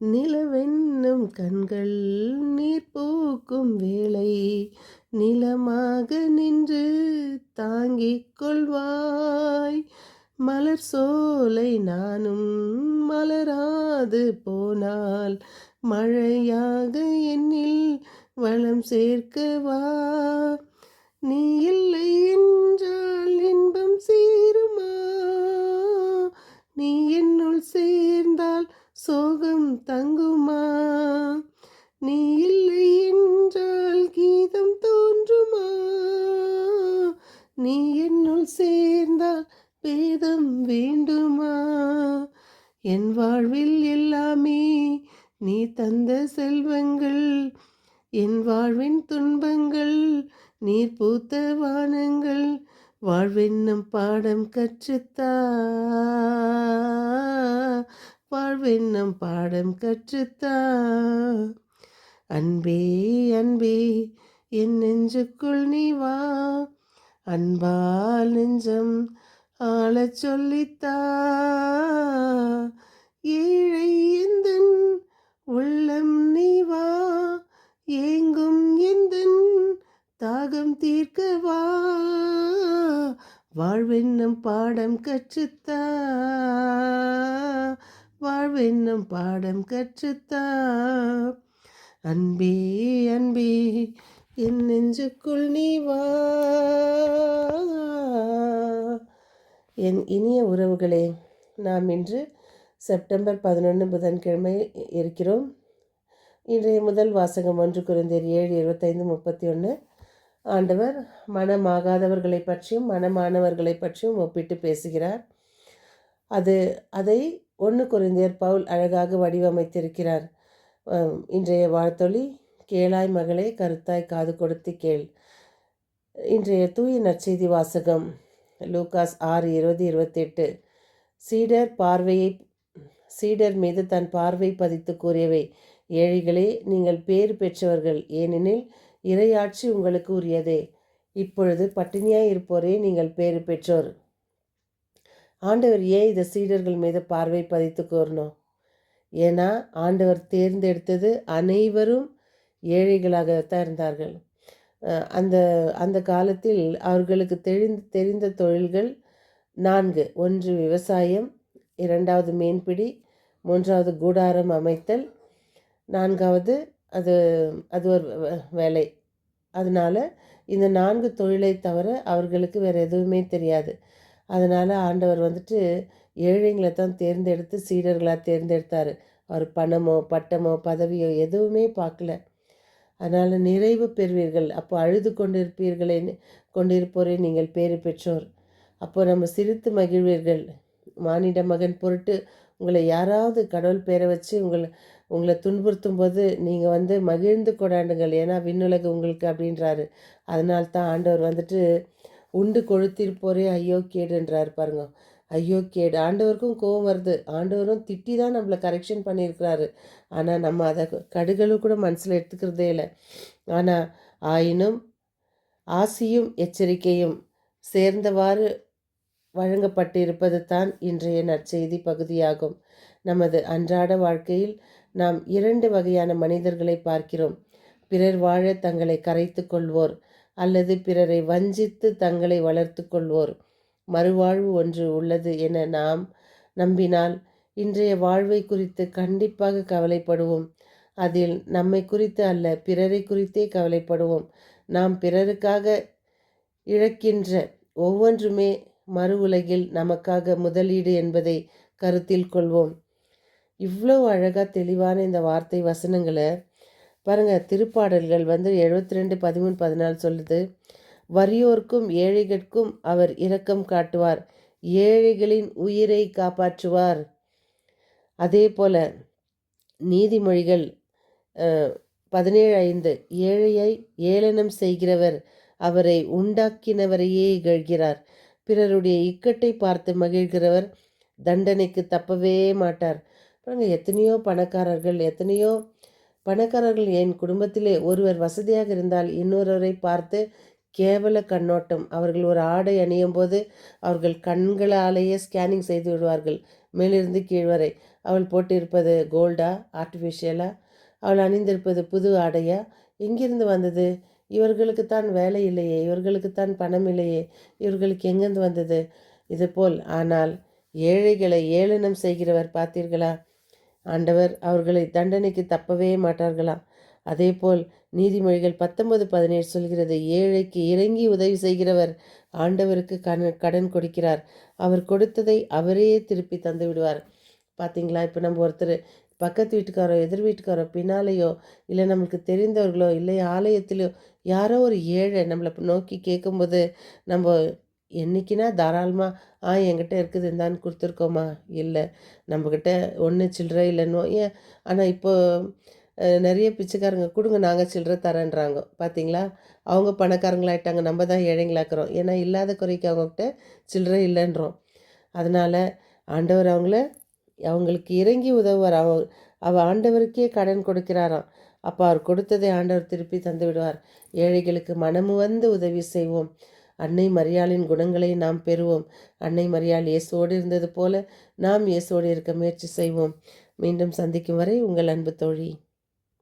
நிலவென்னும் கண்கள் நீர் பூக்கும் வேளை நிலமாக நின்று தாங்கிக் கொள்வாய். மலர் சோலை நானும் மலராது போனால் மழையாக என்னில் வளம் சேர்க்கவா. நீ இல்லை என்றால் இன்பம் சேருமா, நீ என்னுள் சேர்ந்தால் சோகம் தங்குமா. நீ இல்லை என்றால் கீதம் தோன்றுமா, நீ என்னுள் சேர்ந்தால் பேதம் வேண்டுமா. என் வாழ்வில் எல்லாமே நீ தந்த செல்வங்கள், என் வாழ்வின் துன்பங்கள் நீர் பூத்த வானங்கள். வாழ்வென்னும் பாடம் கற்றுத்தா, வாழ்வென்னும் பாடம் கற்றுத்தா. அன்பே அன்பே என் நெஞ்சுக்குள் நீ வா, அன்பால் நெஞ்சம் ஆளச் சொல்லித்தா. ஏழை எந்தன் உள்ளம் நீ வா, ஏங்கும் எந்தன் தாகம் தீர்க்கவா. வாழ்வென்னும் பாடம் கற்றுத்தா, வாழ்வென்னும் பாடம் கற்றுத்தா. அன்பே அன்பே என் நெஞ்சுக்குள் நீ வா. என் இனிய உறவுகளே, நாம் இன்று செப்டம்பர் 11 புதன்கிழமை இருக்கிறோம். இன்றைய முதல் வாசகம் 1 கொரிந்தியர் 7:25-31. ஆண்டவர் மனமாகாதவர்களை பற்றியும் மனமானவர்களை பற்றியும் ஒப்பிட்டு பேசுகிறார். அதை 1 கொரிந்தியர் பவுல் அழகாக வடிவமைத்திருக்கிறார். இன்றைய வாழ்த்தொலி, கேளாய் மகளே, கருத்தாய் காது கொடுத்து கேள். இன்றைய தூய நற்செய்தி வாசகம் லூகாஸ் 6:20-28. சீடர் மீது தன் பார்வை பதித்து கூறியவை, ஏழைகளே, நீங்கள் பேறு பெற்றவர்கள், ஏனெனில் இறையாட்சி உங்களுக்கு உரியதே. இப்பொழுது பட்டினியாய் இருப்போரே, நீங்கள் பேறு பெற்றோர். ஆண்டவர் ஏன் இதை சீடர்கள் மீது பார்வை பதித்து கூறணும்? ஏன்னா ஆண்டவர் தேர்ந்தெடுத்தது அனைவரும் ஏழைகளாகத்தான் இருந்தார்கள். அந்த காலத்தில் அவர்களுக்கு தெரிந்த தொழில்கள் 4. 1 விவசாயம், 2வது மீன்பிடி, 3வது கூடாரம் அமைத்தல், 4வது அது ஒரு வேலை. அதனால் இந்த 4 தொழிலை தவிர அவர்களுக்கு வேறு எதுவுமே தெரியாது. அதனால் ஆண்டவர் ஏழைங்களை தான் தேர்ந்தெடுத்து சீடர்களாக தேர்ந்தெடுத்தார். அவர் பணமோ பட்டமோ பதவியோ எதுவுமே பார்க்கல. அதனால் நிறைவு பெறுவீர்கள், அப்போ அழுது கொண்டிருப்போரே நீங்கள் பேறு பெற்றோர். அப்போ நம்ம சிரித்து மகிழ்வீர்கள். மானிட மகன் பொருட்டு உங்களை யாராவது கடவுள் பேரை வச்சு உங்களை துன்புறுத்தும் போது நீங்கள் மகிழ்ந்து கொண்டாடுங்கள், ஏன்னா விண்ணுலகு உங்களுக்கு அப்படின்றாரு. அதனால்தான் ஆண்டவர் உண்டு கொழுத்திருப்போரே ஐயோ கேடுன்றாரு பாருங்க. ஐயோ கேடு. ஆண்டவருக்கும் கோவம் வருது. ஆண்டவரும் திட்டி தான் நம்மளை கரெக்ஷன் பண்ணியிருக்கிறாரு. ஆனால் நம்ம அதை கடுகளும் கூட மனசில் எடுத்துக்கிறதே இல்லை. ஆனால் ஆயினும் ஆசியும் எச்சரிக்கையும் சேர்ந்தவாறு வழங்கப்பட்டிருப்பது தான் இன்றைய நற்செய்தி பகுதியாகும். நமது அன்றாட வாழ்க்கையில் நாம் 2 வகையான மனிதர்களை பார்க்கிறோம். பிறர் வாழ தங்களை கரைத்து கொள்வோர், அல்லது பிறரை வஞ்சித்து தங்களை வளர்த்து கொள்வோர். மறுவாழ்வு ஒன்று உள்ளது என நாம் நம்பினால் இன்றைய வாழ்வை குறித்து கண்டிப்பாக கவலைப்படுவோம். அதில் நம்மை குறித்து அல்ல, பிறரை குறித்தே கவலைப்படுவோம். நாம் பிறருக்காக இழக்கின்ற ஒவ்வொன்றுமே மறு உலகில் நமக்காக முதலீடு என்பதை கருத்தில் கொள்வோம். இவ்வளோ அழகாக தெளிவான இந்த வார்த்தை வசனங்களை பாருங்கள். திருப்பாடல்கள் 72, 13, 14 சொல்லுது, வறியோர்க்கும் ஏழைகளுக்கும் அவர் இரக்கம் காட்டுவார், ஏழைகளின் உயிரை காப்பாற்றுவார். அதே போல நீதிமொழிகள் 17:5, ஏழையை ஏளனம் செய்கிறவர் அவரை உண்டாக்கினவரையே இகழ்கிறார், பிறருடைய இக்கட்டை பார்த்து மகிழ்கிறவர் தண்டனைக்கு தப்பவே மாட்டார். பாருங்க, எத்தனையோ பணக்காரர்கள் என் குடும்பத்திலே ஒருவர் வசதியாக இருந்தால் இன்னொருவரை பார்த்து கேவல கண்ணோட்டம். அவர்கள் ஒரு ஆடை அணியும் போது அவர்கள் கண்களாலேயே ஸ்கேனிங் செய்து விடுவார்கள், மேலிருந்து கீழ் வரை. அவள் போட்டிருப்பது கோல்டா, ஆர்டிஃபிஷியலா? அவள் அணிந்திருப்பது புது ஆடையா? எங்கிருந்து வந்தது? இவர்களுக்குத்தான் வேலை இல்லையே, இவர்களுக்குத்தான் பணம் இல்லையே, இவர்களுக்கு எங்கேருந்து வந்தது? இதுபோல். ஆனால் ஏழைகளை ஏளனம் செய்கிறவர் பார்த்தீர்களா? ஆண்டவர் அவர்களை தண்டனைக்கு தப்பவே மாட்டார்களாம். அதேபோல் நீதிமொழிகள் 19:17 சொல்கிறது, ஏழைக்கு இறங்கி உதவி செய்கிறவர் ஆண்டவருக்கு கடன் கொடுக்கிறார். அவர் கொடுத்ததை அவரே திருப்பி தந்து விடுவார். பார்த்தீங்களா? இப்போ நம்ம ஒருத்தர் பக்கத்து வீட்டுக்காரோ, எதிர் வீட்டுக்காரோ, பின்னாலேயோ, இல்லை நம்மளுக்கு தெரிந்தவர்களோ, இல்லை ஆலயத்திலோ யாரோ ஒரு ஏழை நம்மளை நோக்கி கேட்கும்போது நம்ம என்றைக்கினா தாராளமாக என்கிட்ட இருக்குது இந்தான்னு கொடுத்துருக்கோமா? இல்லை. நம்மக்கிட்ட ஒன்று சில்லறை இல்லைன்னோ ஏன். ஆனால் இப்போ நிறைய பிச்சைக்காரங்க கொடுங்க நாங்கள் சில்லறை தரேன்றாங்க. பார்த்தீங்களா? அவங்க பணக்காரங்களாயிட்டாங்க, நம்ம தான் ஏழைங்களாக்குறோம். ஏன்னா இல்லாத குறைக்கு அவங்கக்கிட்ட சில்லறை இல்லைன்றோம். அதனால் ஆண்டவர் அவங்களுக்கு இறங்கி உதவுவார். ஆண்டவருக்கே கடன் கொடுக்கிறாராம். அப்போ அவர் கொடுத்ததை ஆண்டவர் திருப்பி தந்து விடுவார். ஏழைகளுக்கு மனமு வந்து உதவி செய்வோம். அன்னை மரியாளின் குணங்களை நாம் பெறுவோம். அன்னை மரியாள் இயேசுவோடு இருந்தது போல நாம் இயேசுவோடு இருக்க முயற்சி செய்வோம். மீண்டும் சந்திக்கும் வரை உங்கள் அன்பு தோழி.